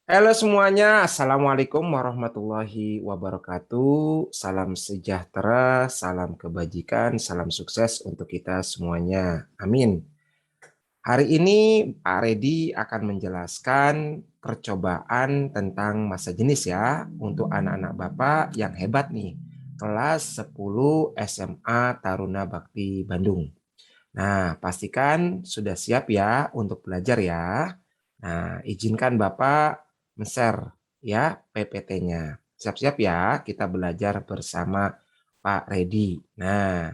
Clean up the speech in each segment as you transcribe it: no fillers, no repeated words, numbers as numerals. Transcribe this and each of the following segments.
Halo semuanya, Assalamualaikum warahmatullahi wabarakatuh. Salam sejahtera, salam kebajikan, salam sukses untuk kita semuanya. Amin. Hari ini Pak Redi akan menjelaskan percobaan tentang masa jenis ya untuk anak-anak Bapak yang hebat nih. Kelas 10 SMA Taruna Bakti Bandung. Nah, pastikan sudah siap ya untuk belajar ya. Nah, izinkan Bapak men-share ya PPT-nya. Siap-siap ya, kita belajar bersama Pak Redi. Nah,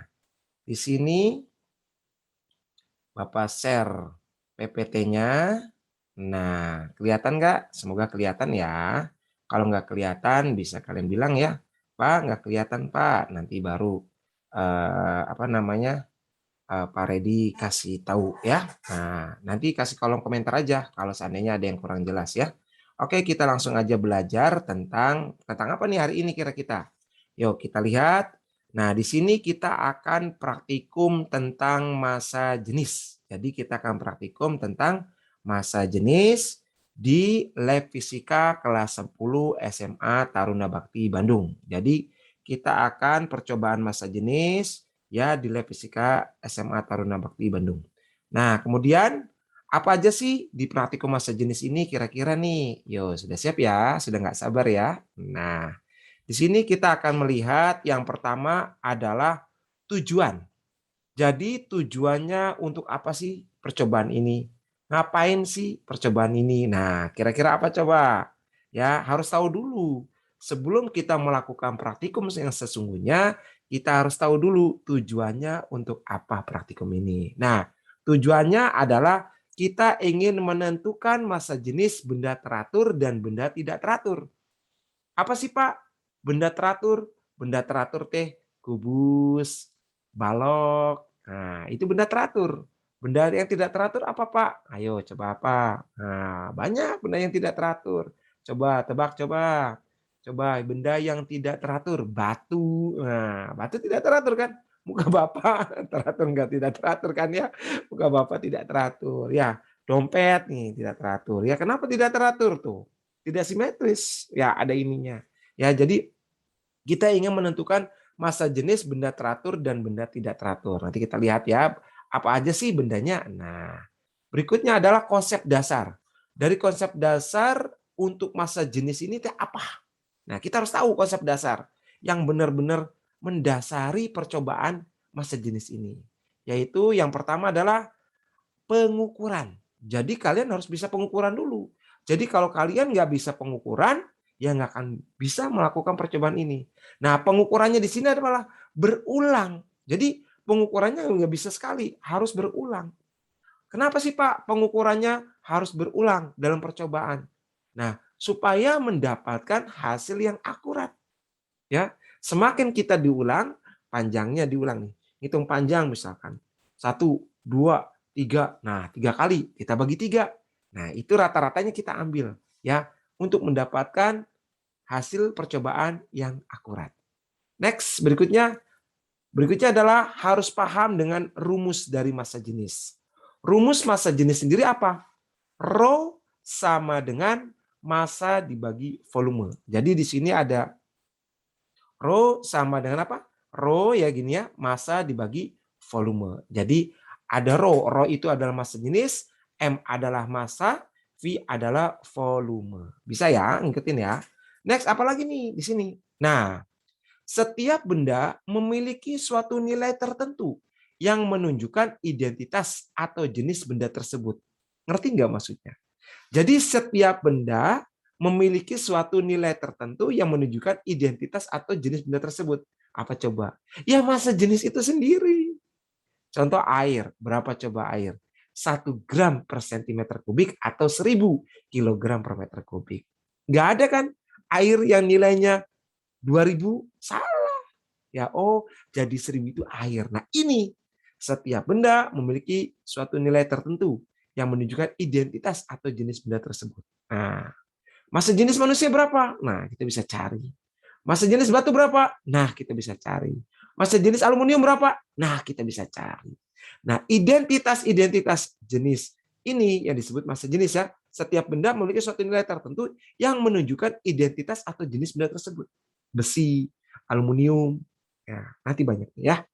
di sini Bapak share PPT-nya. Nah, kelihatan nggak? Semoga kelihatan ya. Kalau nggak kelihatan, bisa kalian bilang ya, Pak, nggak kelihatan Pak. Nanti baru apa namanya? Pak Redi kasih tahu ya. Nah, nanti kasih kolom komentar aja kalau seandainya ada yang kurang jelas ya. Oke, kita langsung aja belajar tentang apa nih hari ini kira-kita. Yuk kita lihat. Nah, di sini kita akan praktikum tentang masa jenis. Jadi kita akan praktikum tentang masa jenis di Lab Fisika kelas 10 SMA Taruna Bakti Bandung. Jadi kita akan percobaan masa jenis ya di Lab Fisika SMA Taruna Bakti Bandung. Nah, kemudian apa aja sih di praktikum masa jenis ini kira-kira nih? Yo, sudah siap ya? Sudah nggak sabar ya? Nah, di sini kita akan melihat yang pertama adalah tujuan. Jadi tujuannya untuk apa sih percobaan ini? Ngapain sih percobaan ini? Nah, kira-kira apa coba? Ya, harus tahu dulu. Sebelum kita melakukan praktikum yang sesungguhnya, kita harus tahu dulu tujuannya untuk apa praktikum ini. Nah, tujuannya adalah kita ingin menentukan masa jenis benda teratur dan benda tidak teratur. Apa sih Pak? Benda teratur. Benda teratur teh kubus, balok. Nah, itu benda teratur. Benda yang tidak teratur apa Pak? Ayo coba apa? Nah, banyak benda yang tidak teratur. Coba tebak coba. Coba benda yang tidak teratur, batu. Nah, batu tidak teratur kan? Muka Bapak teratur enggak tidak teratur kan ya? Muka Bapak tidak teratur. Ya, dompet nih tidak teratur. Ya, kenapa tidak teratur tuh? Tidak simetris. Ya, ada ininya. Ya, jadi kita ingin menentukan masa jenis benda teratur dan benda tidak teratur. Nanti kita lihat ya, apa aja sih bendanya. Nah, berikutnya adalah konsep dasar. Dari konsep dasar untuk masa jenis ini apa? Nah, kita harus tahu konsep dasar yang benar-benar mendasari percobaan masa jenis ini. Yaitu yang pertama adalah pengukuran. Jadi kalian harus bisa pengukuran dulu. Jadi kalau kalian nggak bisa pengukuran, ya nggak akan bisa melakukan percobaan ini. Nah, pengukurannya di sini adalah berulang. Jadi pengukurannya nggak bisa sekali, harus berulang. Kenapa sih Pak pengukurannya harus berulang dalam percobaan? Nah, supaya mendapatkan hasil yang akurat. Ya, semakin kita diulang, panjangnya diulang nih. Hitung panjang misalkan. 1, 2, 3. Nah, 3 kali kita bagi 3. Nah, itu rata-ratanya kita ambil ya untuk mendapatkan hasil percobaan yang akurat. Next, berikutnya adalah harus paham dengan rumus dari masa jenis. Rumus masa jenis sendiri apa? Rho sama dengan massa dibagi volume. Jadi di sini ada Rho sama dengan apa? Rho ya gini ya, massa dibagi volume. Jadi ada rho, rho itu adalah massa jenis, M adalah massa, V adalah volume. Bisa ya, ngikutin ya. Next, apa lagi nih di sini? Nah, setiap benda memiliki suatu nilai tertentu yang menunjukkan identitas atau jenis benda tersebut. Ngerti nggak maksudnya? Jadi setiap benda memiliki suatu nilai tertentu yang menunjukkan identitas atau jenis benda tersebut. Apa coba? Ya massa jenis itu sendiri. Contoh air. Berapa coba air? 1 gram per sentimeter kubik atau 1000 kilogram per meter kubik. Nggak ada kan air yang nilainya 2000? Salah. Ya, oh jadi 1000 itu air. Nah ini setiap benda memiliki suatu nilai tertentu yang menunjukkan identitas atau jenis benda tersebut. Nah, massa jenis manusia berapa? Nah, kita bisa cari. Massa jenis batu berapa? Nah, kita bisa cari. Massa jenis aluminium berapa? Nah, kita bisa cari. Nah, identitas-identitas jenis Ini yang disebut massa jenis ya. Setiap benda memiliki suatu nilai tertentu yang menunjukkan identitas atau jenis benda tersebut. Besi, aluminium, ya, nanti banyak ya.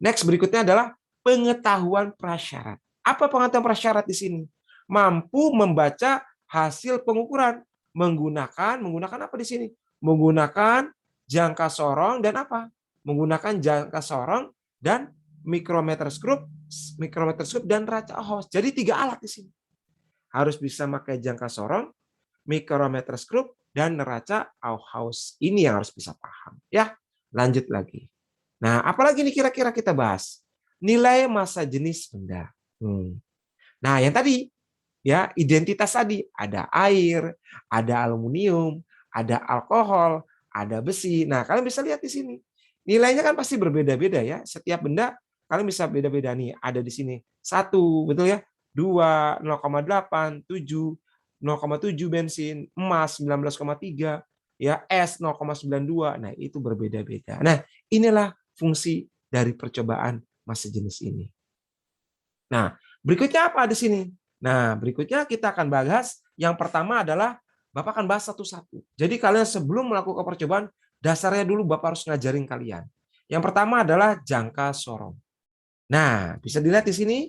Next berikutnya adalah pengetahuan prasyarat. Apa pengetahuan prasyarat di sini? Mampu membaca hasil pengukuran menggunakan apa di sini? Menggunakan jangka sorong dan apa? Menggunakan jangka sorong dan mikrometerskop dan raca Ohs. Jadi 3 alat di sini. Harus bisa pakai jangka sorong, mikrometerskop dan neraca Ohs. Ini yang harus bisa paham ya. Lanjut lagi. Nah, apalagi nih kira-kira kita bahas? Nilai massa jenis benda. Nah, yang tadi ya, identitas tadi ada air, ada aluminium, ada alkohol, ada besi. Nah, kalian bisa lihat di sini. Nilainya kan pasti berbeda-beda ya. Setiap benda kalian bisa beda-beda nih. Ada di sini 1, betul ya? 2, 0,8, 7, 0,7 bensin, emas 19,3, ya, es 0,92. Nah, itu berbeda-beda. Nah, inilah fungsi dari percobaan massa jenis ini. Nah, berikutnya apa di sini? Nah, berikutnya kita akan bahas yang pertama adalah Bapak akan bahas satu-satu. Jadi kalian sebelum melakukan percobaan, dasarnya dulu Bapak harus ngajarin kalian. Yang pertama adalah jangka sorong. Nah, bisa dilihat di sini.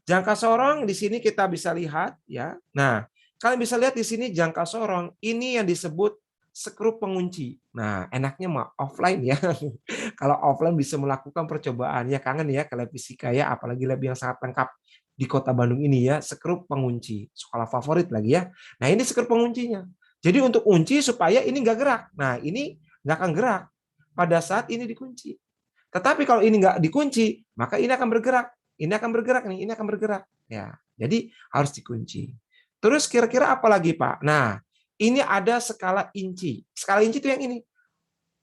Jangka sorong di sini kita bisa lihat ya. Nah, kalian bisa lihat di sini jangka sorong ini yang disebut skrup pengunci. Nah, enaknya mah offline ya. Kalau offline bisa melakukan percobaan ya, kangen ya ke lab fisika ya, apalagi lab yang sangat lengkap di Kota Bandung ini ya, skrup pengunci. Sekolah favorit lagi ya. Nah, ini skrup penguncinya. Jadi untuk kunci supaya ini nggak gerak. Nah, ini nggak akan gerak pada saat ini dikunci. Tetapi kalau ini nggak dikunci, maka ini akan bergerak. Ini akan bergerak nih, ini akan bergerak. Ya, jadi harus dikunci. Terus kira-kira apa lagi, Pak? Nah, ini ada skala inci. Skala inci itu yang ini.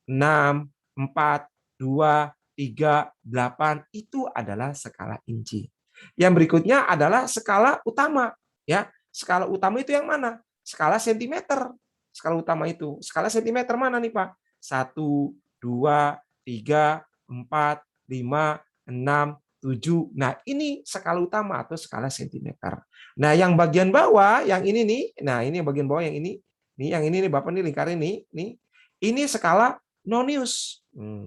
6, 4, 2, 3, 8 itu adalah skala inci. Yang berikutnya adalah skala utama, ya. Skala utama itu yang mana? Skala sentimeter. Skala utama itu. Skala sentimeter mana nih, Pak? 1, 2, 3, 4, 5, 6, 7. Nah, ini skala utama atau skala sentimeter. Nah, yang bagian bawah, yang ini nih. Nah, ini bagian bawah yang ini. Nih, yang ini nih Bapak nih lingkarin nih. Ini skala nonius.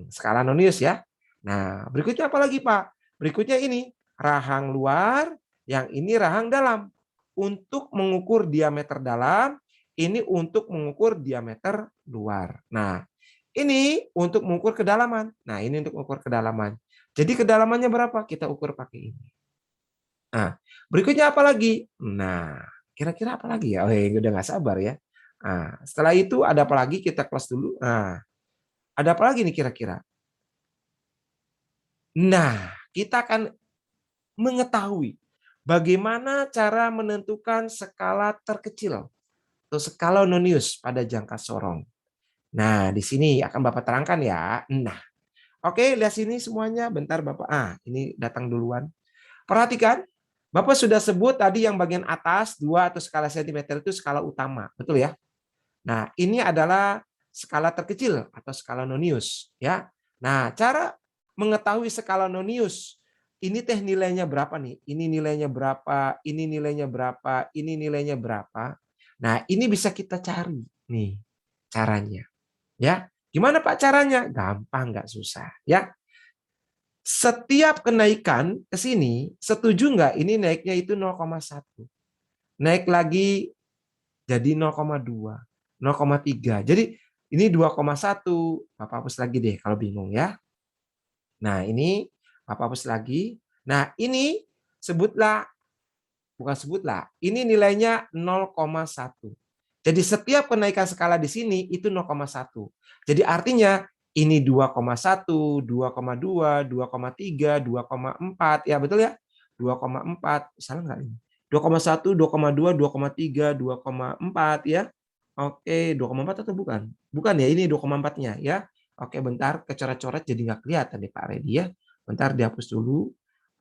Skala nonius ya. Nah, berikutnya apa lagi, Pak? Berikutnya ini rahang luar, yang ini rahang dalam. Untuk mengukur diameter dalam, ini untuk mengukur diameter luar. Nah, ini untuk mengukur kedalaman. Nah, ini untuk mengukur kedalaman. Jadi kedalamannya berapa? Kita ukur pakai ini. Nah, berikutnya apa lagi? Nah, kira-kira apa lagi ya? Oh, udah nggak sabar ya. Nah, setelah itu ada apa lagi? Kita kelas dulu. Nah, ada apa lagi nih kira-kira? Nah, kita akan mengetahui bagaimana cara menentukan skala terkecil atau skala nonius pada jangka sorong. Nah, di sini akan Bapak terangkan ya. Nah, oke, lihat sini semuanya. Bentar Bapak. Ini datang duluan. Perhatikan, Bapak sudah sebut tadi yang bagian atas 2 atau skala sentimeter itu skala utama, betul ya? Nah, ini adalah skala terkecil atau skala nonius, ya. Nah, cara mengetahui skala nonius, ini teh nilainya berapa nih? Ini nilainya berapa? Ini nilainya berapa? Ini nilainya berapa? Nah, ini bisa kita cari nih caranya, ya. Gimana Pak caranya? Gampang, nggak susah, ya. Setiap kenaikan ke sini, setuju nggak ini naiknya itu 0,1. Naik lagi jadi 0,2, 0,3. Jadi ini 2,1. Bapak hapus lagi deh kalau bingung ya. Nah, ini Bapak hapus lagi. Nah, ini sebutlah, bukan sebutlah, ini nilainya 0,1. Jadi setiap kenaikan skala di sini itu 0,1. Jadi artinya ini 2,1, 2,2, 2,3, 2,4. Ya betul ya? 2,4. Salah nggak ini? 2,1, 2,2, 2,3, 2,4 ya. Oke, 2,4 atau bukan? Bukan ya, ini 2,4-nya ya. Oke, bentar kecoret-coret jadi nggak kelihatan nih Pak Redi ya. Bentar dihapus dulu.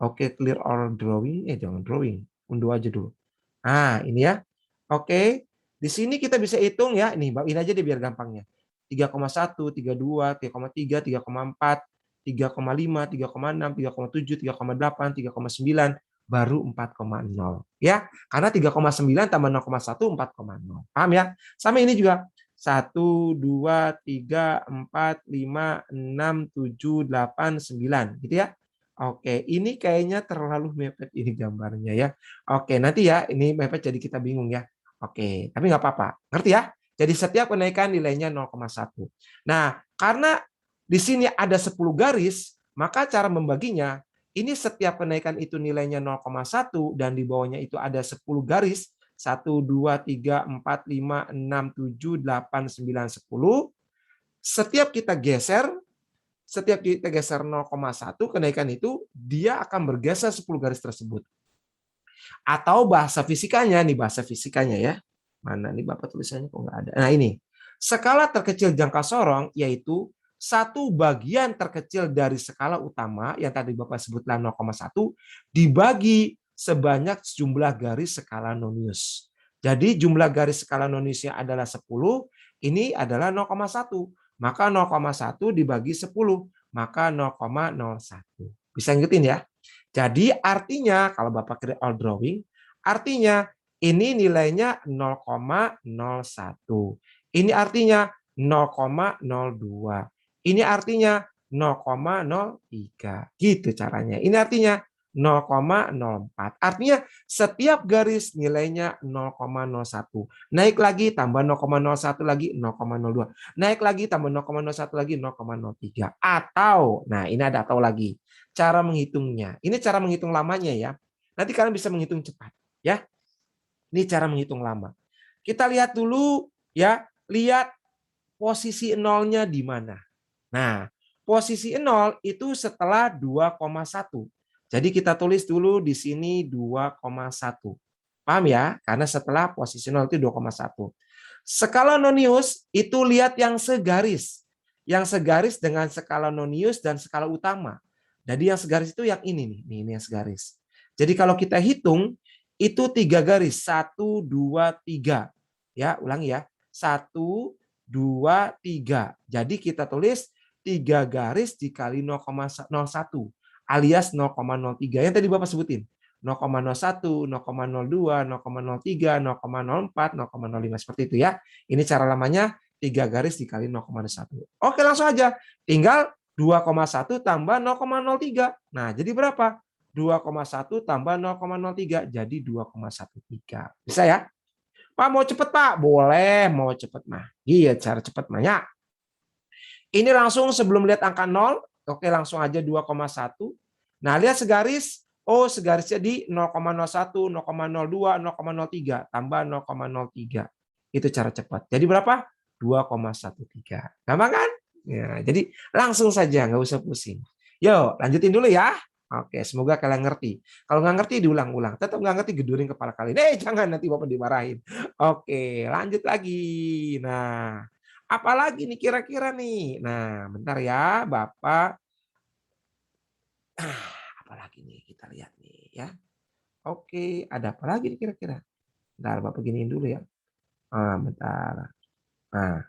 Oke, clear all drawing. Jangan drawing. Undo aja dulu. Nah, ini ya. Oke. Di sini kita bisa hitung ya. Ini aja deh biar gampangnya. 3,1, 32, 3,3, 3,4, 3,5, 3,6, 3,7, 3,8, 3,9, baru 4,0 ya. Karena 3,9 tambah 0,1 4,0. Paham ya? Sama ini juga 1 2 3 4 5 6 7 8 9 gitu ya. Oke, ini kayaknya terlalu mepet ini gambarnya ya. Oke, nanti ya ini mepet jadi kita bingung ya. Oke, tapi nggak apa-apa. Ngerti ya? Jadi setiap kenaikan nilainya 0,1. Nah, karena di sini ada 10 garis, maka cara membaginya ini setiap kenaikan itu nilainya 0,1 dan di bawahnya itu ada 10 garis. 1, 2, 3, 4, 5, 6, 7, 8, 9, 10. Setiap kita geser 0,1 kenaikan itu, dia akan bergeser 10 garis tersebut. Atau bahasa fisikanya, nih bahasa fisikanya ya. Mana nih Bapak tulisannya kok nggak ada. Nah ini, skala terkecil jangka sorong yaitu satu bagian terkecil dari skala utama yang tadi Bapak sebutlah 0,1 dibagi sebanyak jumlah garis skala nonius. Jadi jumlah garis skala noniusnya adalah 10, ini adalah 0,1. Maka 0,1 dibagi 10, maka 0,01. Bisa ngikutin ya? Jadi artinya kalau Bapak create all drawing, artinya ini nilainya 0,01. Ini artinya 0,02. Ini artinya 0,03. Gitu caranya. Ini artinya 0,04. Artinya setiap garis nilainya 0,01. Naik lagi tambah 0,01 lagi 0,02. Naik lagi tambah 0,01 lagi 0,03. Atau, nah ini ada atau lagi. Cara menghitungnya. Ini cara menghitung lamanya ya. Nanti kalian bisa menghitung cepat ya. Ini cara menghitung lama. Kita lihat dulu ya, lihat posisi nolnya di mana. Nah, posisi 0 itu setelah 2,1. Jadi kita tulis dulu di sini 2,1. Paham ya? Karena setelah posisi 0 itu 2,1. Skala nonius itu lihat yang segaris. Yang segaris dengan skala nonius dan skala utama. Jadi yang segaris itu yang ini nih, ini yang segaris. Jadi kalau kita hitung itu 3 garis, 1 2 3. Ya, ulangi ya. 1 2 3. Jadi kita tulis 3 garis dikali 0,01 alias 0,03 yang tadi Bapak sebutin. 0,01, 0,02, 0,03, 0,04, 0,05 seperti itu ya. Ini cara lamanya 3 garis dikali 0,1. Oke, langsung aja. Tinggal 2,1 tambah 0,03. Nah, jadi berapa? 2,1 tambah 0,03 jadi 2,13. Bisa ya? Pak mau cepet Pak? Boleh, mau cepet mah. Iya, cara cepet mah ya. Ini langsung sebelum lihat angka 0, oke langsung aja 2,1. Nah, lihat segaris. Oh, segarisnya di 0,01, 0,02, 0,03 tambah 0,03. Itu cara cepat. Jadi berapa? 2,13. Gampang kan? Ya, jadi langsung saja, nggak usah pusing. Yuk, lanjutin dulu ya. Oke, semoga kalian ngerti. Kalau nggak ngerti diulang-ulang. Tetap nggak ngerti gedurin kepala kalian. Jangan nanti Bapak dimarahin. Oke, lanjut lagi. Nah, apalagi nih kira-kira nih? Nah, bentar ya, Bapak. Apalagi nih kita lihat nih ya. Oke, ada apa lagi nih kira-kira? Bentar, Bapak giniin dulu ya. Bentar. Nah,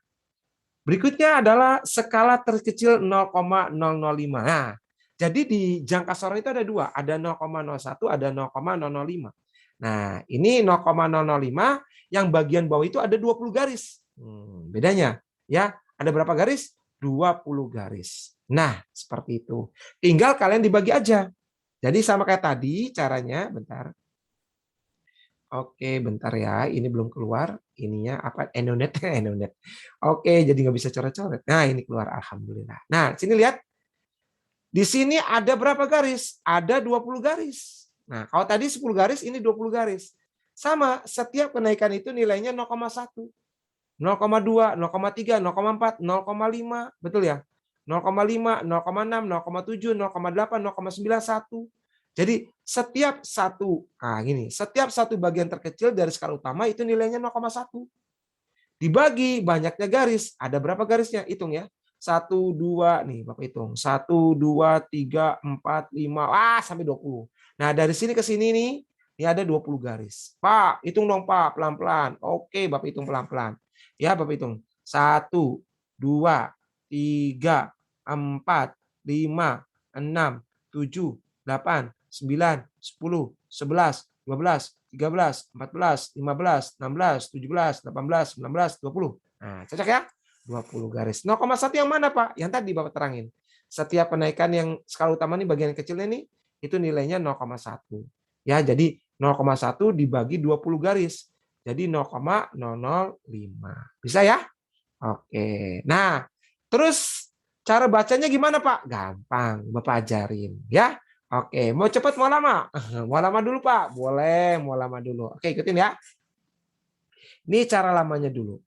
berikutnya adalah skala terkecil 0,005. Nah, jadi di jangka sorong itu ada dua, ada 0,01, ada 0,005. Nah, ini 0,005 yang bagian bawah itu ada 20 garis. Bedanya ya, ada berapa garis? 20 garis. Nah, seperti itu. Tinggal kalian dibagi aja. Jadi sama kayak tadi caranya, bentar. Oke, bentar ya. Ini belum keluar. Ininya apa? Enonet, Enonet. Oke, jadi nggak bisa coret-coret. Nah, ini keluar. Alhamdulillah. Nah, sini lihat. Di sini ada berapa garis? Ada 20 garis. Nah, kalau tadi 10 garis, ini 20 garis. Sama, setiap kenaikan itu nilainya 0,1. 0,2, 0,3, 0,4, 0,5. Betul ya? 0,5, 0,6, 0,7, 0,8, 0,9, 1. Jadi setiap satu bagian terkecil dari skala utama itu nilainya 0,1. Dibagi banyaknya garis, ada berapa garisnya? Hitung ya. 1, 2, nih Bapak hitung. 1, 2, 3, 4, 5, sampai 20. Nah, dari sini ke sini nih, ini ada 20 garis. Pak, hitung dong Pak, pelan-pelan. Oke, Bapak hitung pelan-pelan. Ya, Bapak hitung. 1, 2, 3, 4, 5, 6, 7, 8, 9, 10, 11, 12, 13, 14, 15, 16, 17, 18, 19, 20. Nah, cocok ya? 20 garis. 0,1 yang mana, Pak? Yang tadi Bapak terangin. Setiap kenaikan yang skala utama ini bagian kecilnya nih, itu nilainya 0,1. Ya, jadi 0,1 dibagi 20 garis. Jadi 0,005. Bisa ya? Oke. Nah, terus cara bacanya gimana, Pak? Gampang, Bapak ajarin ya. Oke, mau cepat mau lama? Mau lama dulu, Pak. Boleh, mau lama dulu. Oke, ikutin ya. Ini cara lamanya dulu.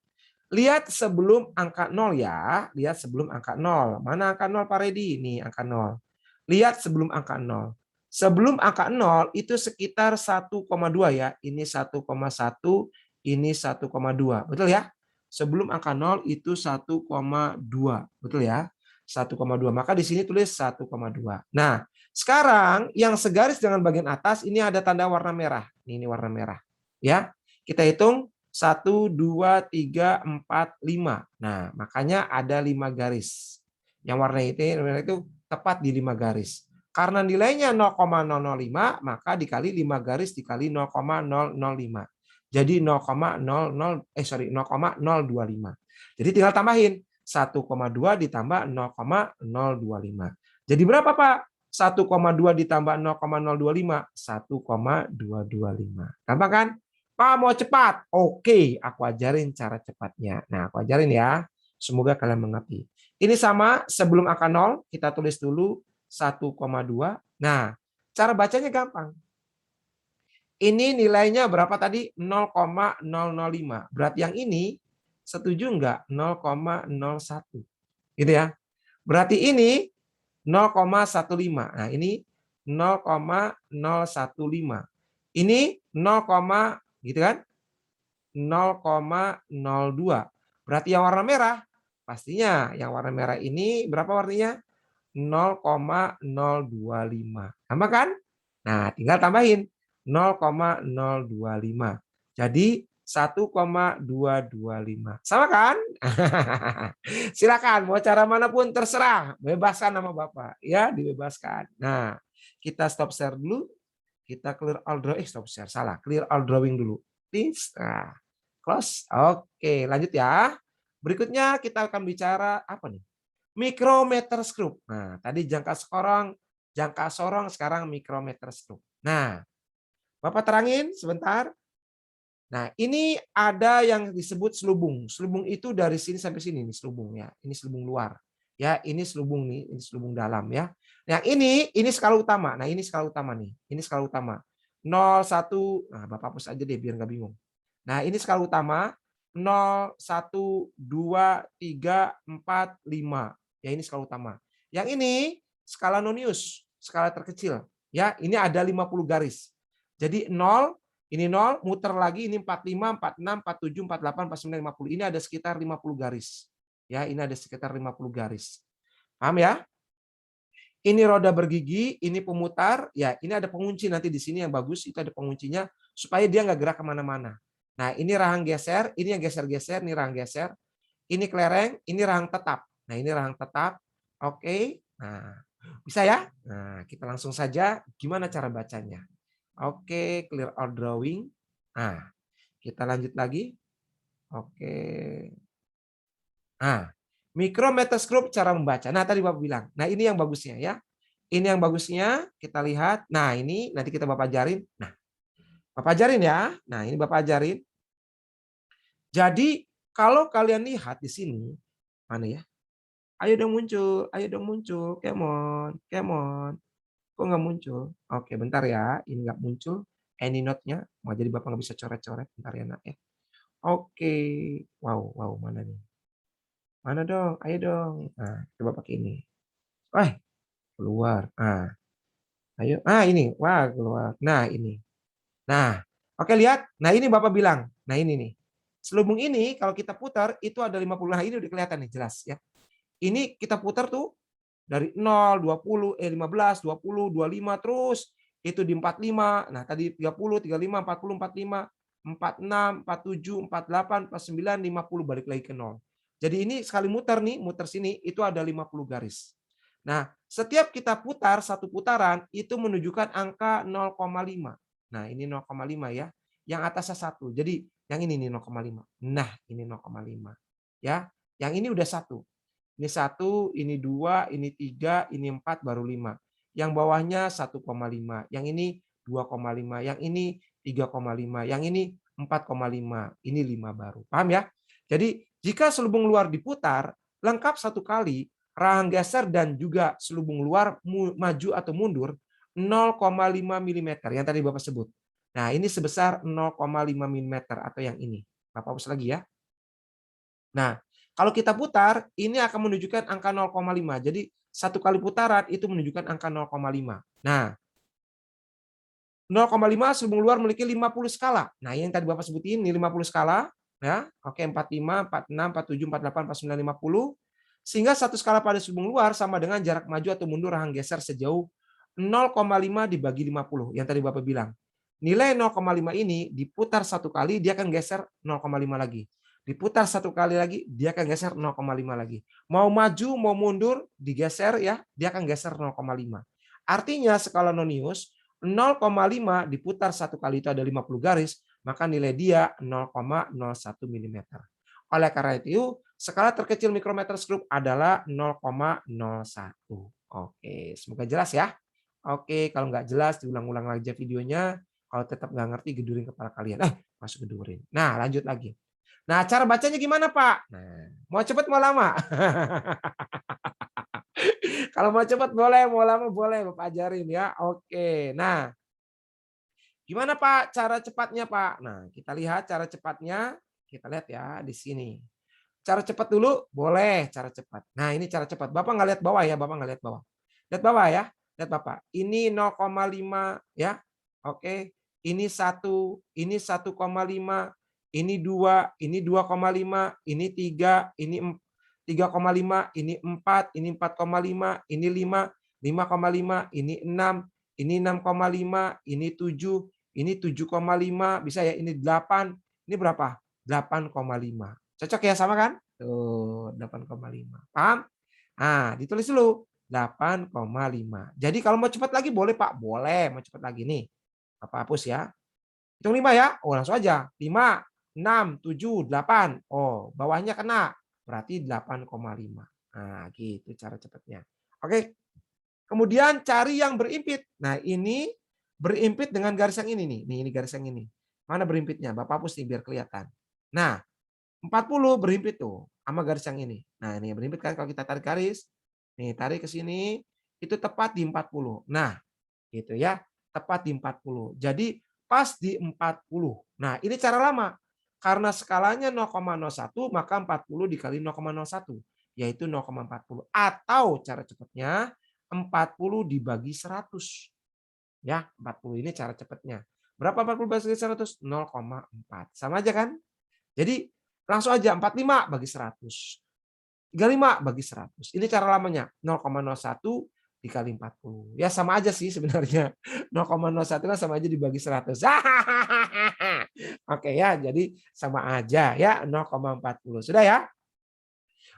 Lihat sebelum angka 0 ya. Lihat sebelum angka 0. Mana angka 0, Pak Redi? Ini angka 0. Lihat sebelum angka 0. Sebelum angka 0 itu sekitar 1,2 ya. Ini 1,1, ini 1,2. Betul ya? Sebelum angka 0 itu 1,2. Betul ya? 1,2. Maka di sini tulis 1,2. Nah, sekarang yang segaris dengan bagian atas ini ada tanda warna merah. Ini warna merah. Ya. Kita hitung 1, 2, 3, 4, 5. Nah, makanya ada 5 garis. Yang warna itu tepat di 5 garis. Karena nilainya 0,005, maka dikali 5 garis dikali 0,005. Jadi 0,025. Jadi tinggal tambahin 1,2 ditambah 0,025. Jadi berapa, Pak? 1,2 ditambah 0,025, 1,225. Gampang kan? Pak mau cepat? Oke, aku ajarin cara cepatnya. Nah, aku ajarin ya. Semoga kalian mengerti. Ini sama sebelum angka 0, kita tulis dulu 1,2. Nah, cara bacanya gampang. Ini nilainya berapa tadi? 0,005. Berarti yang ini setuju enggak? 0,01. Gitu ya. Berarti ini 0,15. Nah, ini 0,015. Ini 0, gitu kan? 0,02. Berarti yang warna merah, pastinya yang warna merah ini berapa warnanya? 0,025. Sama kan? Nah, tinggal tambahin 0,025. Jadi 1,225. Sama kan? Silakan mau cara manapun terserah, bebaskan nama Bapak ya, dibebaskan. Nah, kita stop share dulu, kita clear all drawing, stop share salah, clear all drawing dulu. Please. Nah, close. Oke, lanjut ya. Berikutnya kita akan bicara apa nih? Micrometer scope. Nah, tadi jangka sorong, sekarang micrometer scope. Nah, Bapak terangin sebentar. Nah, ini ada yang disebut selubung. Selubung itu dari sini sampai sini nih selubung ya. Ini selubung luar. Ya, ini selubung nih, ini selubung dalam ya. Yang ini skala utama. Nah, ini skala utama nih. Ini skala utama. 0, 1, nah Bapak hapus aja deh biar nggak bingung. Nah, ini skala utama 0, 1, 2, 3, 4, 5. Ya, ini skala utama. Yang ini skala nonius, skala terkecil. Ya, ini ada 50 garis. Jadi 0, ini 0, muter lagi, ini 45, 46, 47, 48, 49, 50. Ini ada sekitar 50 garis. Ya, ini ada sekitar 50 garis. Paham ya? Ini roda bergigi, ini pemutar, ya ini ada pengunci nanti di sini yang bagus, itu ada penguncinya supaya dia nggak gerak kemana-mana. Nah, ini rahang geser, ini yang geser-geser, ini rahang geser. Ini kelereng, ini rahang tetap. Nah, ini rahang tetap. Oke. Nah, bisa ya? Nah, kita langsung saja gimana cara bacanya. Oke, clear all drawing. Nah, kita lanjut lagi. Oke. Nah, micrometoscope cara membaca. Nah, tadi Bapak bilang. Nah, ini yang bagusnya ya. Ini yang bagusnya, kita lihat. Nah, ini nanti kita Bapak ajarin. Nah, Bapak ajarin ya. Nah, ini Bapak ajarin. Jadi, kalau kalian lihat di sini, mana ya? Ayo dong muncul, ayo dong muncul. Come on, come on. Kok nggak muncul? Oke, bentar ya. Ini nggak muncul. Any note-nya. Mau jadi Bapak nggak bisa coret-coret. Bentar ya, nak ya. Oke. Wow, wow, mana nih? Mana dong? Ayo dong. Nah, coba pakai ini. Wah, keluar. Nah, ayo. Ah, ini. Wah, keluar. Nah, ini. Nah, oke lihat. Nah, ini Bapak bilang. Nah, ini nih. Selubung ini kalau kita putar itu ada 50. Nah, ini udah kelihatan nih jelas ya. Ini kita putar tuh dari 0, 20, 15, 20, 25 terus itu di 45. Nah, tadi 30, 35, 40, 45, 46, 47, 48, 49, 50 balik lagi ke 0. Jadi ini sekali muter nih, muter sini itu ada 50 garis. Nah, setiap kita putar satu putaran itu menunjukkan angka 0,5. Nah, ini 0,5 ya. Yang atasnya 1. Jadi yang ini nih 0,5. Nah, ini 0,5. Ya. Yang ini udah 1. Ini 1, ini 2, ini 3, ini 4, baru 5. Yang bawahnya 1,5. Yang ini 2,5. Yang ini 3,5. Yang ini 4,5. Ini 5 baru. Paham ya? Jadi jika selubung luar diputar, lengkap satu kali, rahang geser dan juga selubung luar maju atau mundur 0,5 mm yang tadi Bapak sebut. Nah, ini sebesar 0,5 mm atau yang ini. Bapak hapus lagi ya. Nah, kalau kita putar, ini akan menunjukkan angka 0,5. Jadi, satu kali putaran itu menunjukkan angka 0,5. Nah, 0,5 selubung luar memiliki 50 skala. Nah, yang tadi Bapak sebutin ini 50 skala. Ya, oke, 45, 46, 47, 48, 49, 50. Sehingga satu skala pada selubung luar sama dengan jarak maju atau mundur rahang geser sejauh 0,5 dibagi 50. Yang tadi Bapak bilang. Nilai 0,5 ini diputar satu kali, dia akan geser 0,5 lagi. Diputar satu kali lagi, dia akan geser 0,5 lagi. Mau maju, mau mundur, digeser ya, dia akan geser 0,5. Artinya skala nonius 0,5 diputar satu kali itu ada 50 garis, maka nilai dia 0,01 mm. Oleh karena itu, skala terkecil mikrometer skrup adalah 0,01. Oke, semoga jelas ya. Oke, kalau nggak jelas diulang-ulang aja videonya. Kalau tetap nggak ngerti, gedurin kepala kalian. Masuk gedurin. Nah, lanjut lagi. Nah, cara bacanya gimana, Pak? Nah, mau cepet mau lama? Kalau mau cepet boleh, mau lama boleh, Bapak ajarin ya. Oke. Nah, gimana Pak cara cepatnya Pak? Nah, kita lihat cara cepatnya. Kita lihat ya di sini. Cara cepat dulu boleh cara cepat. Nah, ini cara cepat. Bapak nggak lihat bawah ya, Bapak nggak lihat bawah. Lihat bawah ya. Lihat Bapak. Ini 0,5 ya. Oke. Ini 1, ini 1,5, ini 2, ini 2,5, ini 3, ini 3,5, ini 4, ini 4,5, ini 5, 5,5, ini 6, ini 6,5, ini 7, ini 7,5, bisa ya, ini 8, ini berapa? 8,5. Cocok ya sama kan? Tuh, 8,5. Paham? Nah, ditulis dulu 8,5. Jadi kalau mau cepat lagi boleh Pak, boleh mau cepat lagi nih. Bapak hapus ya. Hitung 5 ya. Oh, langsung aja. 5, 6, 7, 8. Oh, bawahnya kena. Berarti 8,5. Nah, gitu cara cepatnya. Oke. Kemudian cari yang berimpit. Nah, ini berimpit dengan garis yang ini nih. Nih, ini garis yang ini. Mana berimpitnya? Bapak hapus nih biar kelihatan. Nah, 40 berimpit tuh sama garis yang ini. Nah, ini berimpit kan kalau kita tarik garis. Nih, tarik ke sini, itu tepat di 40. Nah, gitu ya. Tepat di 40. Jadi pas di 40. Nah, ini cara lama. Karena skalanya 0,01, maka 40 dikali 0,01, yaitu 0,40. Atau cara cepatnya 40 dibagi 100. Ya, 40 ini cara cepatnya. Berapa 40 bagi 100? 0,4. Sama aja kan? Jadi langsung aja 45 bagi 100. 35 bagi 100. Ini cara lamanya. 0,01 dikali 40. Ya sama aja sih sebenarnya. 0,01 kan sama aja dibagi 100. Oke ya, jadi sama aja ya 0,40. Sudah ya?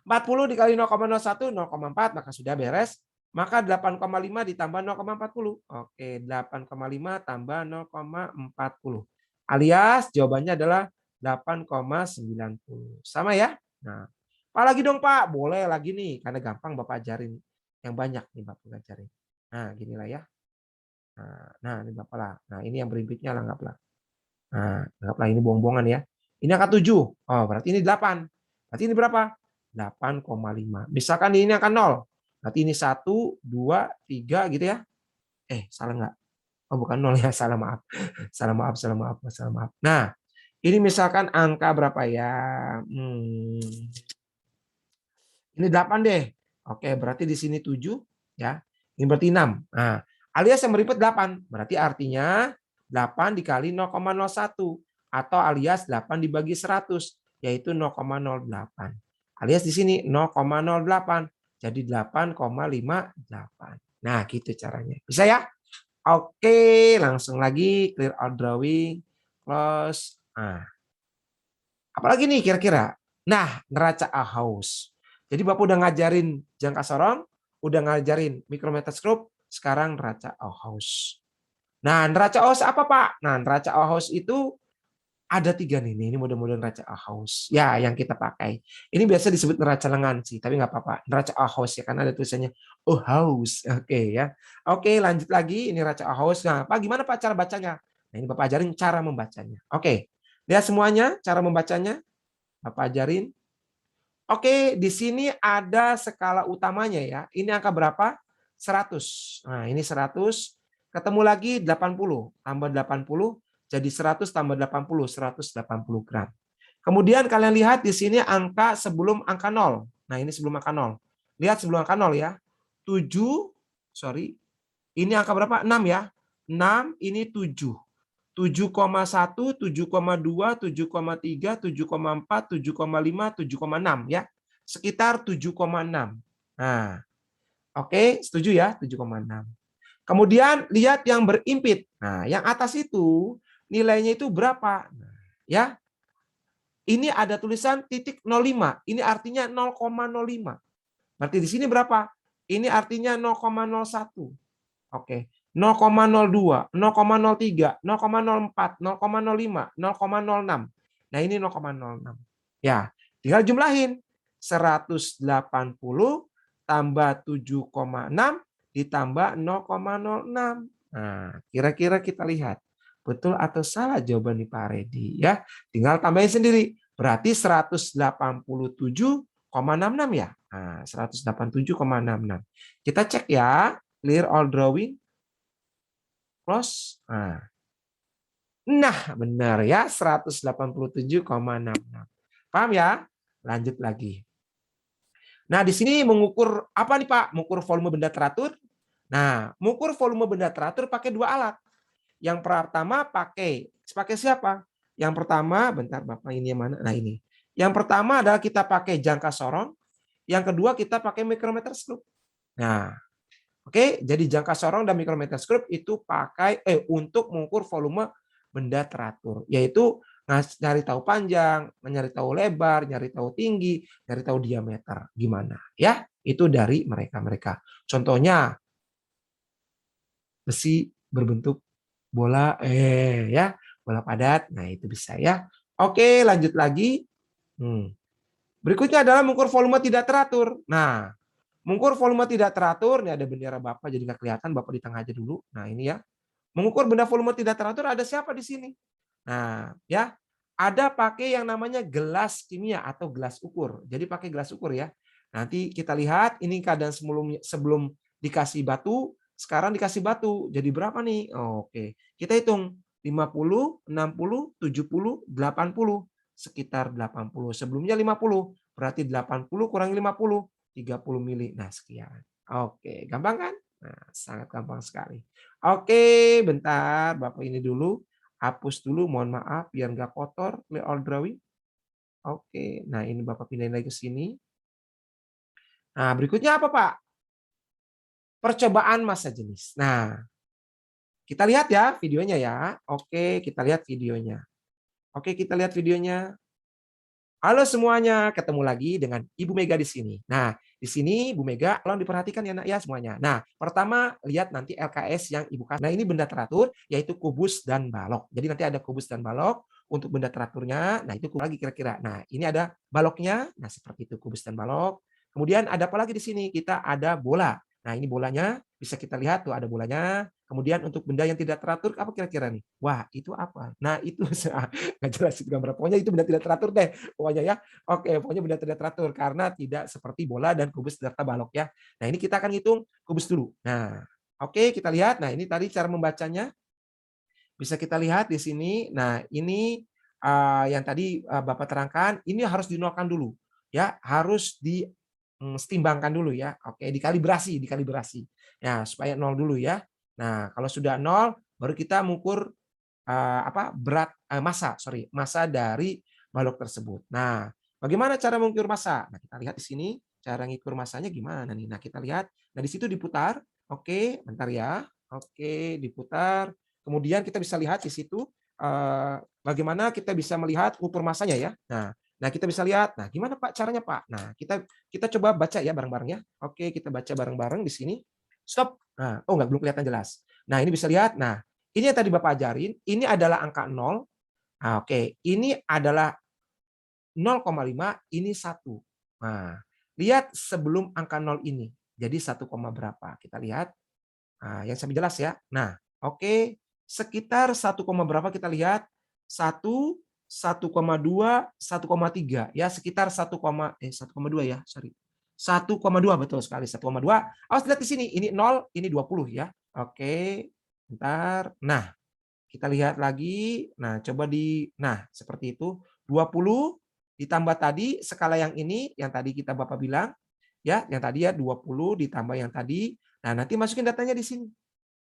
40 dikali 0,01, 0,4 maka sudah beres. Maka 8,5 ditambah 0,40. Oke, 8,5 tambah 0,40. Alias jawabannya adalah 8,90. Sama ya? Nah, Pak lagi dong Pak. Boleh lagi nih. Karena gampang Bapak ajarin. Yang banyak nih Bapak ajarin. Nah, ginilah ya. Nah, ini Bapak lah. Nah, ini yang berimpitnya lah anggaplah. Nah, anggaplah ini bohong-bohongan ya. Ini angka 7. Oh, berarti ini 8. Berarti ini berapa? 8,5. Misalkan ini angka 0. Berarti ini 1, 2, 3 gitu ya. Salah enggak? Oh, bukan 0 ya. Salah maaf. Salah maaf, salah maaf, salah maaf. Nah, ini misalkan angka berapa ya? Ini 8 deh. Oke, berarti di sini 7 ya. Ini berarti 6. Nah, alias yang berimpit 8. Berarti artinya 8 dikali 0,01 atau alias 8 dibagi 100 yaitu 0,08. Alias di sini 0,08. Jadi 8,58. Nah, gitu caranya. Bisa ya? Oke, langsung lagi clear out drawing, close. Nah, apalagi nih kira-kira? Nah, neraca Ahaus. Jadi Bapak udah ngajarin jangka sorong, udah ngajarin mikrometer skrup, sekarang neraca Ahaus. Nah, neraca OHS apa, Pak? Nah, neraca OHS itu ada 3 nih. Ini model-model neraca OHS. Ya, yang kita pakai. Ini biasa disebut neraca lengan sih, tapi nggak apa-apa. Neraca OHS ya, karena ada tulisannya OHS. Oke ya. Oke, lanjut lagi. Ini neraca OHS. Nah, Pak, gimana Pak cara bacanya? Nah, ini Bapak ajarin cara membacanya. Oke. Lihat semuanya cara membacanya. Bapak ajarin. Oke, di sini ada skala utamanya ya. Ini angka berapa? 100. Nah, ini 100. Ketemu lagi 80. Tambah 80 jadi 100 tambah 80, 180 gram. Kemudian kalian lihat di sini angka sebelum angka 0. Nah, ini sebelum angka 0. Lihat sebelum angka 0 ya. 7, sorry. Ini angka berapa? 6 ya. 6, ini 7. 7,1, 7,2, 7,3, 7,4, 7,5, 7,6 ya. Sekitar 7,6. Nah, oke, setuju ya, 7,6. Kemudian lihat yang berimpit. Nah, yang atas itu nilainya itu berapa? Nah, ya. Ini ada tulisan titik 05. Ini artinya 0,05. Berarti di sini berapa? Ini artinya 0,01. Oke. 0,02, 0,03, 0,04, 0,05, 0,06. Nah, ini 0,06. Ya, tinggal jumlahin. 180 tambah 7,6 ditambah 0,06. Nah, kira-kira kita lihat. Betul atau salah jawaban nih Pak Redi ya. Tinggal tambahin sendiri. Berarti 187,66 ya. Nah, 187,66. Kita cek ya. Clear all drawing. Close. Nah, benar ya, 187,66. Paham ya? Lanjut lagi. Nah, di sini mengukur apa nih, Pak? Mengukur volume benda teratur. Nah, mengukur volume benda teratur pakai 2 alat. Yang pertama pakai siapa? Yang pertama, bentar Bapak ini yang mana? Nah, ini. Yang pertama adalah kita pakai jangka sorong. Yang kedua kita pakai micrometer scope. Nah, oke, jadi jangka sorong dan micrometer scope itu pakai untuk mengukur volume benda teratur, yaitu nyari tahu panjang, nyari tahu lebar, nyari tahu tinggi, nyari tahu diameter. Gimana? Ya, itu dari mereka-mereka. Contohnya besi berbentuk bola ya, bola padat. Nah, itu bisa ya. Oke, lanjut lagi. Berikutnya adalah mengukur volume tidak teratur. Nah, mengukur volume tidak teratur, ini ada bendera Bapak jadi nggak kelihatan, Bapak di tengah aja dulu. Nah, ini ya. Mengukur benda volume tidak teratur ada siapa di sini? Nah, ya. Ada pakai yang namanya gelas kimia atau gelas ukur. Jadi pakai gelas ukur ya. Nanti kita lihat ini keadaan sebelum dikasih batu, sekarang dikasih batu. Jadi berapa nih? Oke. Kita hitung 50, 60, 70, 80. Sekitar 80. Sebelumnya 50. Berarti 80 kurangi 50, 30 mili. Nah, sekian. Oke, gampang kan? Nah, sangat gampang sekali. Oke, bentar. Bapak ini dulu. Hapus dulu, mohon maaf. Biar nggak kotor. Clear all drawing. Oke, nah ini Bapak pindahin lagi ke sini. Nah, berikutnya apa Pak? Percobaan massa jenis. Nah, kita lihat ya videonya ya. Oke, kita lihat videonya. Oke, kita lihat videonya. Halo semuanya, ketemu lagi dengan Ibu Mega di sini. Nah, di sini Bu Mega, tolong diperhatikan ya Nak ya semuanya. Nah, pertama lihat nanti LKS yang Ibu kasih. Nah, ini benda teratur yaitu kubus dan balok. Jadi nanti ada kubus dan balok untuk benda teraturnya. Nah, itu lagi kira-kira. Nah, ini ada baloknya. Nah, seperti itu kubus dan balok. Kemudian ada apa lagi di sini? Kita ada bola. Nah, ini bolanya bisa kita lihat tuh ada bolanya. Kemudian untuk benda yang tidak teratur apa kira-kira nih? Wah, itu apa? Nah, itu nggak jelas itu gambar. Pokoknya itu benda tidak teratur deh. Pokoknya ya. Oke, pokoknya benda tidak teratur karena tidak seperti bola dan kubus serta balok ya. Nah, ini kita akan hitung kubus dulu. Nah, oke, kita lihat. Nah, ini tadi cara membacanya. Bisa kita lihat di sini. Nah, ini yang tadi Bapak terangkan, ini harus dinolkan dulu. Ya, harus setimbangkan dulu ya. Oke, dikalibrasi. Ya, supaya nol dulu ya. Nah, kalau sudah nol, baru kita mengukur massa dari balok tersebut. Nah, bagaimana cara mengukur massa? Nah, kita lihat di sini cara mengukur massanya gimana nih. Nah, kita lihat. Nah, di situ diputar. Oke, bentar ya. Oke, diputar. Kemudian kita bisa lihat di situ bagaimana kita bisa melihat ukur massanya ya. Nah, kita bisa lihat. Nah, gimana Pak caranya Pak? Nah, kita coba baca ya bareng-bareng ya. Oke, kita baca bareng-bareng di sini. Stop. Nah, belum kelihatan jelas. Nah, ini bisa lihat. Nah, Ini yang tadi Bapak ajarin, ini adalah angka 0. Nah, oke, ini adalah 0,5, ini 1. Nah, lihat sebelum angka 0 ini. Jadi 1, berapa? Kita lihat. Nah, yang sampai jelas ya. Nah, oke, sekitar 1, berapa kita lihat? 1, 1,2, 1,3 ya, sekitar 1,2 ya, sorry. 1,2 betul sekali, 1,2. Awas lihat di sini, ini 0, ini 20 ya. Oke, bentar. Nah, kita lihat lagi. Nah, coba nah, seperti itu. 20 ditambah tadi skala yang ini, yang tadi kita Bapak bilang, ya, yang tadi ya 20 ditambah yang tadi. Nah, nanti masukin datanya di sini,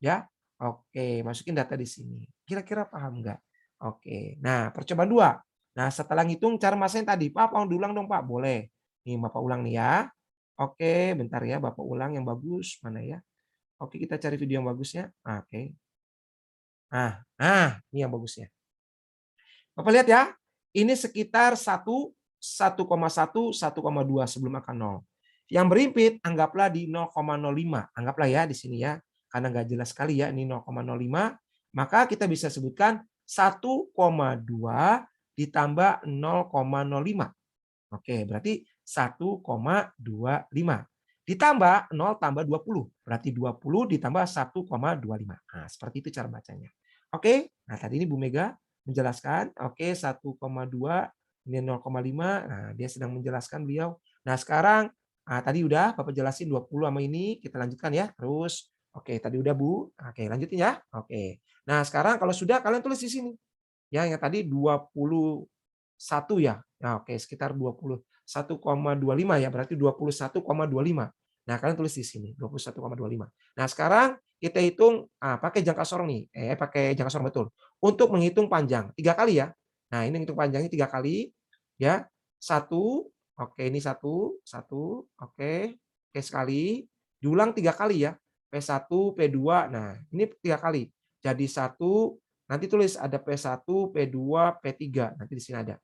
ya. Oke, masukin data di sini. Kira-kira paham nggak? Oke. Nah, percobaan 2. Nah, setelah ngitung cara masanya tadi, Pak, mau diulang dong, Pak? Boleh. Nih, Bapak ulang nih ya. Oke, bentar ya, Bapak ulang yang bagus. Mana ya? Oke, kita cari video yang bagusnya. Oke. Nah, ini yang bagusnya. Bapak lihat ya, ini sekitar 1,1, 1,2 sebelum angka 0. Yang berimpit anggaplah di 0,05. Anggaplah ya di sini ya, karena nggak jelas sekali ya ini 0,05. Maka kita bisa sebutkan 1,2 ditambah 0,05. Oke, berarti 1,25. Ditambah 0 tambah 20. Berarti 20 ditambah 1,25. Nah, seperti itu cara bacanya. Oke, nah tadi ini Bu Mega menjelaskan. Oke, 1,2 ini 0,5. Nah, dia sedang menjelaskan beliau. Nah, sekarang tadi udah Bapak jelasin 20 sama ini, kita lanjutkan ya. Terus oke, tadi udah Bu. Oke, lanjutin ya. Oke. Nah, sekarang kalau sudah kalian tulis di sini. Ya, yang tadi 21 ya. Nah, oke, sekitar 21,25 ya, berarti 21,25. Nah, kalian tulis di sini 21,25. Nah, sekarang kita hitung pakai jangka sorong nih. Pakai jangka sorong betul. Untuk menghitung panjang 3 kali ya. Nah, ini hitung panjangnya 3 kali ya. 1, oke ini 1, oke. Oke sekali. Diulang 3 kali ya. P1, P2. Nah, ini 3 kali. Jadi 1, nanti tulis ada P1, P2, P3. Nanti di sini ada.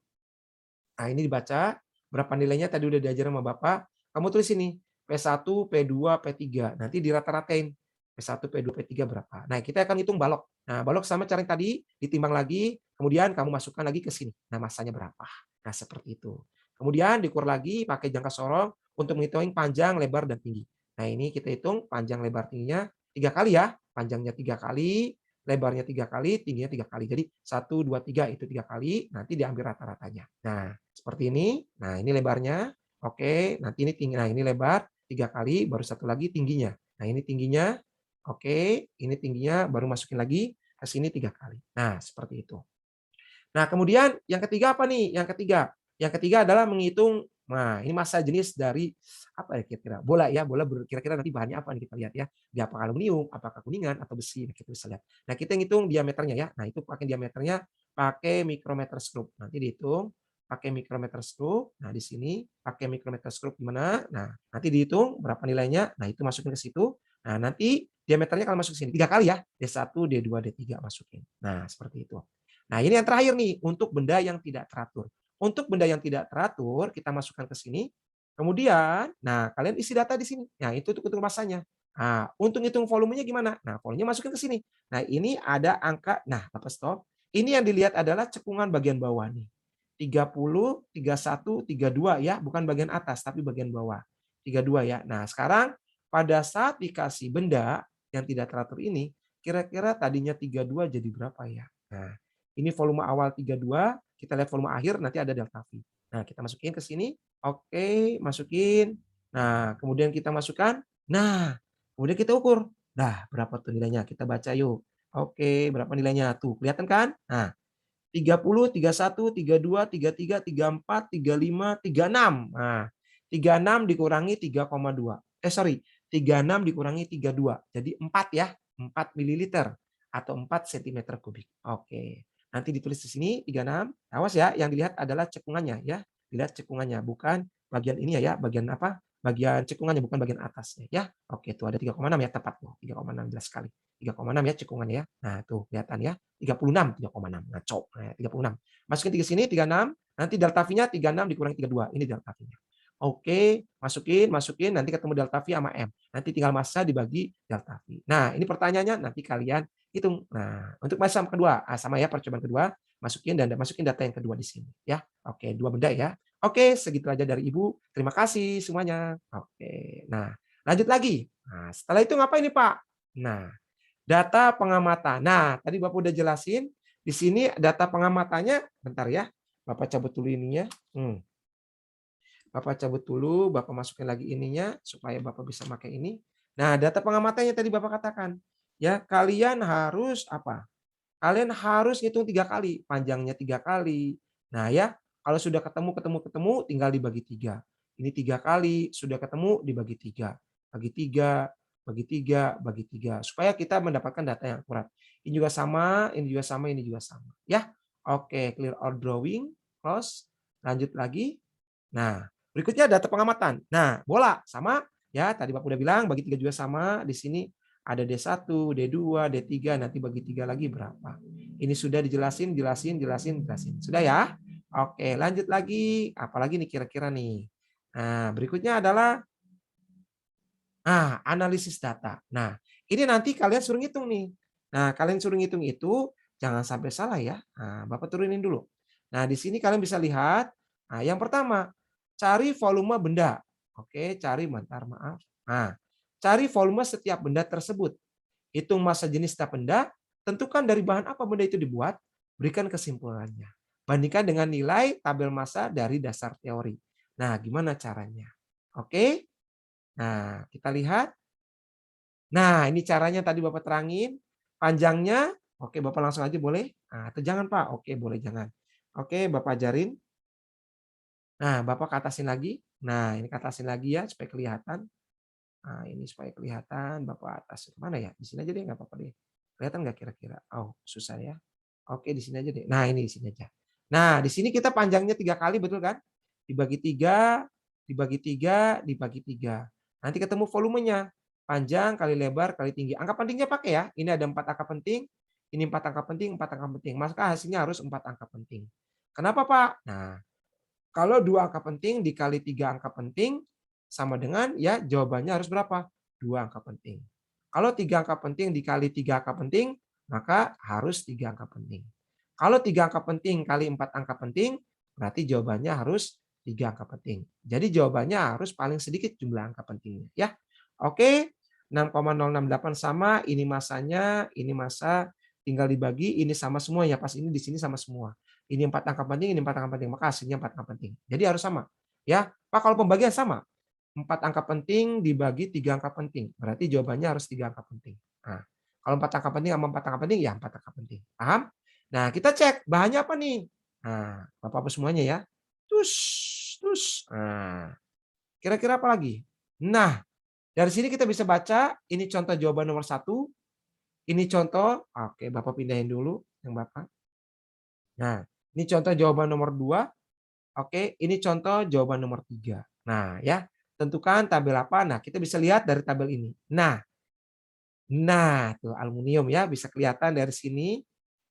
Nah, ini dibaca berapa nilainya tadi udah diajar sama Bapak. Kamu tulis ini P1, P2, P3. Nanti dirata-ratain. P1, P2, P3 berapa. Nah, kita akan hitung balok. Nah, balok sama cara yang tadi, ditimbang lagi, kemudian kamu masukkan lagi ke sini. Nah, masanya berapa. Nah, seperti itu. Kemudian diukur lagi pakai jangka sorong untuk menghitung panjang, lebar, dan tinggi. Nah, ini kita hitung panjang, lebar, tingginya 3 kali ya. Panjangnya 3 kali, lebarnya 3 kali, tingginya 3 kali. Jadi 1, 2, 3 itu 3 kali, nanti diambil rata-ratanya. Nah, seperti ini. Nah, ini lebarnya. Oke, nanti ini tinggi. Nah, ini lebar 3 kali, baru satu lagi tingginya. Nah, ini tingginya. Oke, ini tingginya baru masukin lagi ke sini 3 kali. Nah, seperti itu. Nah, kemudian yang ketiga apa nih? Yang ketiga adalah menghitung. Nah, ini massa jenis dari apa ya kira-kira? Bola ya, bola kira-kira nanti bahannya apa nih kita lihat ya. Dia apakah aluminium, apakah kuningan atau besi, nah, kita bisa lihat. Nah, kita ngitung diameternya ya. Nah, itu pakai diameternya pakai micrometer scope. Nanti dihitung pakai micrometer scope. Nah, di sini pakai micrometer scope gimana? Nah, nanti dihitung berapa nilainya. Nah, itu masukin ke situ. Nah, nanti diameternya kalau masuk ke sini 3 kali ya. D1, D2, D3 masukin. Nah, seperti itu. Nah, ini yang terakhir nih untuk benda yang tidak teratur. Untuk benda yang tidak teratur, kita masukkan ke sini. Kemudian, nah kalian isi data di sini. Nah, itu untuk hitung masanya. Nah, untuk hitung volumenya gimana? Nah, volumenya masukin ke sini. Nah, ini ada angka. Nah, Bapak stop. Ini yang dilihat adalah cekungan bagian bawah nih. 30, 31, 32 ya, bukan bagian atas tapi bagian bawah. 32 ya. Nah, sekarang pada saat dikasih benda yang tidak teratur ini, kira-kira tadinya 32 jadi berapa ya? Nah, ini volume awal 32, kita lihat volume akhir nanti ada delta V. Nah, kita masukin ke sini. Oke, masukin. Nah, kemudian kita masukkan. Nah, kemudian kita ukur. Nah, berapa tuh nilainya? Kita baca yuk. Oke, berapa nilainya? Tuh, kelihatan kan? Nah, 30, 31, 32, 33, 34, 35, 36. Nah, 36 dikurangi 3,2. Sorry, 36 dikurangi 32. Jadi 4 ya, 4 mililiter atau 4 cm kubik. Oke. Nanti ditulis di sini 36. Awas ya, yang dilihat adalah cekungannya ya. Dilihat cekungannya, bukan bagian ini ya, bagian apa? Bagian cekungannya, bukan bagian atasnya ya. Oke, tuh ada 3,6 ya, tepat tuh. 3,6 jelas sekali. 3,6 ya cekungannya ya. Nah, tuh kelihatan ya. 36, 3,6. Ngaco. Nah, 36. Masukin ke sini 36, nanti delta V-nya 36 dikurangi 32. Ini delta V-nya. Oke, masukin, nanti ketemu delta V sama M. Nanti tinggal massa dibagi delta V. Nah, ini pertanyaannya nanti kalian hitung. Nah, untuk massa kedua, sama ya percobaan kedua, masukin data yang kedua di sini ya. Oke, dua benda ya. Oke, segitu aja dari Ibu. Terima kasih semuanya. Oke. Nah, lanjut lagi. Nah, setelah itu ngapain nih, Pak? Nah, data pengamatan. Nah, tadi Bapak udah jelasin di sini data pengamatannya, bentar ya. Bapak cabut dulu ininya. Bapak cabut dulu, Bapak masukin lagi ininya supaya Bapak bisa pakai ini. Nah, data pengamatannya tadi Bapak katakan, ya kalian harus apa? Kalian harus hitung 3 kali, panjangnya 3 kali. Nah ya, kalau sudah ketemu, tinggal dibagi 3. Ini 3 kali, sudah ketemu dibagi 3. Bagi 3, bagi 3, bagi 3. Supaya kita mendapatkan data yang akurat. Ini juga sama, ini juga sama, ini juga sama. Ya, oke, clear all drawing, close. Lanjut lagi. Nah, berikutnya data pengamatan. Nah, bola sama ya, tadi Bapak udah bilang bagi 3 juga sama. Di sini ada D1, D2, D3, nanti bagi 3 lagi berapa. Ini sudah dijelasin. Sudah ya? Oke, lanjut lagi. Apalagi nih kira-kira nih. Nah, berikutnya adalah analisis data. Nah, ini nanti kalian suruh ngitung nih. Nah, kalian suruh ngitung itu jangan sampai salah ya. Nah, Bapak turunin dulu. Nah, di sini kalian bisa lihat. Nah, yang pertama, cari volume benda. Oke, maaf. Nah, cari volume setiap benda tersebut. Hitung massa jenis setiap benda, tentukan dari bahan apa benda itu dibuat, berikan kesimpulannya. Bandingkan dengan nilai tabel massa dari dasar teori. Nah, gimana caranya? Oke. Nah, kita lihat. Nah, ini caranya tadi Bapak terangin. Panjangnya, oke Bapak langsung aja boleh. Nah, atau jangan Pak, oke boleh jangan. Oke, Bapak ajarin. Nah, Bapak ke atasin lagi. Nah, ini ke atasin lagi ya, supaya kelihatan. Nah, ini supaya kelihatan, Bapak atas mana ya? Di sini aja deh, nggak apa-apa deh. Kelihatan nggak kira-kira? Oh, susah ya. Oke, di sini aja deh. Nah, ini di sini aja. Nah, di sini kita panjangnya 3 kali, betul kan? Dibagi 3, dibagi 3, dibagi 3. Nanti ketemu volumenya. Panjang kali lebar kali tinggi. Angka pentingnya pakai ya. Ini ada 4 angka penting, ini 4 angka penting, 4 angka penting. Maka hasilnya harus 4 angka penting. Kenapa, Pak? Nah, kalau 2 angka penting dikali 3 angka penting sama dengan ya jawabannya harus berapa? 2 angka penting. Kalau 3 angka penting dikali 3 angka penting, maka harus 3 angka penting. Kalau 3 angka penting kali 4 angka penting, berarti jawabannya harus 3 angka penting. Jadi jawabannya harus paling sedikit jumlah angka pentingnya ya. Oke, 6,068 sama, ini masanya, ini massa, tinggal dibagi, ini sama semua ya, pas ini di sini sama semua. Ini 4 angka penting, ini 4 angka penting, maka hasilnya 4 angka penting. Jadi harus sama. Ya, Pak, kalau pembagian sama. 4 angka penting dibagi 3 angka penting. Berarti jawabannya harus 3 angka penting. Nah, kalau 4 angka penting sama 4 angka penting, ya 4 angka penting. Paham? Nah, kita cek bahannya apa nih? Nah, Bapak-Bapak semuanya ya. Tus, tus. Nah, kira-kira apa lagi? Nah, dari sini kita bisa baca, ini contoh jawaban nomor 1. Ini contoh, oke Bapak pindahin dulu yang Bapak. Nah, ini contoh jawaban nomor 2. Oke, ini contoh jawaban nomor 3. Nah, ya, tentukan tabel apa. Nah, kita bisa lihat dari tabel ini. Nah, tuh aluminium ya, bisa kelihatan dari sini.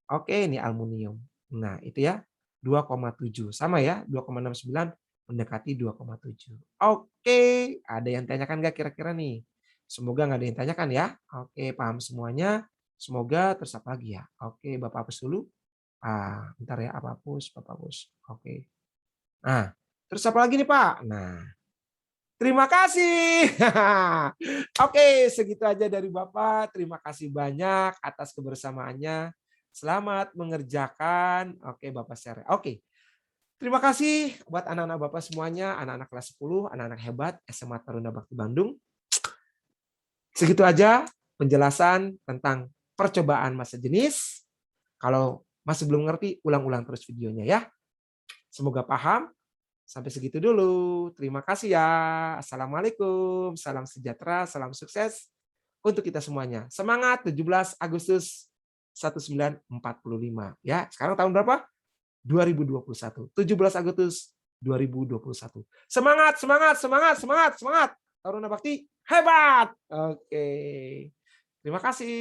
Oke, ini aluminium. Nah, itu ya, 2,7. Sama ya, 2,69 mendekati 2,7. Oke, ada yang tanyakan nggak kira-kira nih? Semoga nggak ada yang tanyakan ya. Oke, paham semuanya. Semoga terus apa lagi ya. Oke, Bapak hapus dulu. Bentar ya, Bapak hapus, Bapak hapus. Oke. Nah, terus apa lagi nih Pak? Nah, terima kasih. Oke, segitu aja dari Bapak. Terima kasih banyak atas kebersamaannya. Selamat mengerjakan. Oke, Bapak share. Oke. Terima kasih buat anak-anak Bapak semuanya, anak-anak kelas 10, anak-anak hebat SMA Taruna Bakti Bandung. Segitu aja penjelasan tentang percobaan massa jenis. Kalau masih belum ngerti, ulang-ulang terus videonya ya. Semoga paham. Sampai segitu dulu. Terima kasih ya. Assalamualaikum. Salam sejahtera, salam sukses untuk kita semuanya. Semangat 17 Agustus 1945. Ya, sekarang tahun berapa? 2021. 17 Agustus 2021. Semangat, semangat, semangat, semangat, semangat. Taruna Bakti hebat. Oke. Terima kasih.